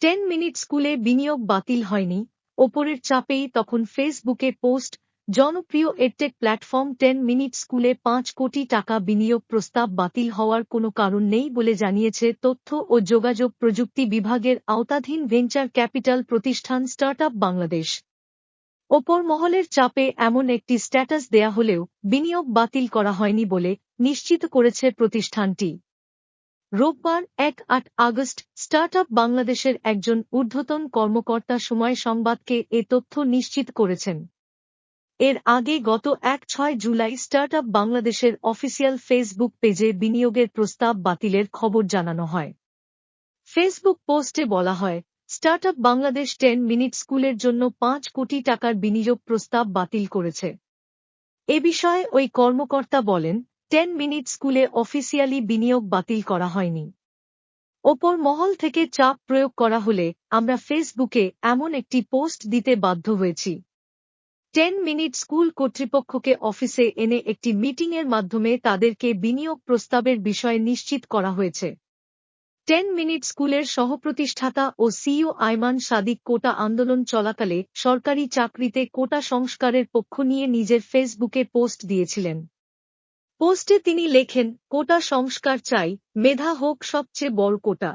10 minute স্কুলে বিনিয়োগ বাতিল হয়নি, ওপরের চাপেই তখন ফেসবুকে পোস্ট। জনপ্রিয় এডটেক প্ল্যাটফর্ম 10 মিনিট স্কুলে 5 কোটি টাকা বিনিয়োগ প্রস্তাব বাতিল হওয়ার কোনো কারণ নেই বলে জানিয়েছে তথ্য ও যোগাযোগ প্রযুক্তি বিভাগের আওতাধীন ভেঞ্চার ক্যাপিটাল প্রতিষ্ঠান স্টার্টআপ বাংলাদেশ। ওপর মহলের চাপে এমন একটি স্ট্যাটাস দেয়া হলেও বিনিয়োগ বাতিল করা হয়নি বলে নিশ্চিত করেছে প্রতিষ্ঠানটি। রোববার 1 আগস্ট স্টার্টআপ বাংলাদেশের একজন ঊর্ধ্বতন কর্মকর্তা সময় সংবাদকে এ তথ্য নিশ্চিত করেছেন। এর আগে গত 6 জুলাই স্টার্টআপ বাংলাদেশের অফিসিয়াল ফেসবুক পেজে বিনিয়োগের প্রস্তাব বাতিলের খবর জানানো হয়। ফেসবুক পোস্টে বলা হয়, স্টার্টআপ বাংলাদেশ 10 মিনিট স্কুলের জন্য 5 কোটি টাকার বিনিয়োগ প্রস্তাব বাতিল করেছে। এ বিষয়ে ওই কর্মকর্তা বলেন, 10 মিনিট স্কুলে অফিসিয়ালি বিনিয়োগ বাতিল করা হয়নি। ওপর মহল থেকে চাপ প্রয়োগ করা হলে আমরা ফেসবুকে এমন একটি পোস্ট দিতে বাধ্য হয়েছি। 10 মিনিট স্কুল কর্তৃপক্ষকে অফিসে এনে একটি মিটিংয়ের মাধ্যমে তাদেরকে বিনিয়োগ প্রস্তাবের বিষয়ে নিশ্চিত করা হয়েছে। 10 মিনিট স্কুলের সহপ্রতিষ্ঠাতা ও সিইও আয়মান সাদিক কোটা আন্দোলন চলাকালে সরকারি চাকরিতে কোটা সংস্কারের পক্ষ নিয়ে নিজের ফেসবুকে পোস্ট দিয়েছিলেন। পোস্টে তিনি লেখেন, কোটা সংস্কার চাই, মেধা হোক সবচেয়ে বড় কোটা।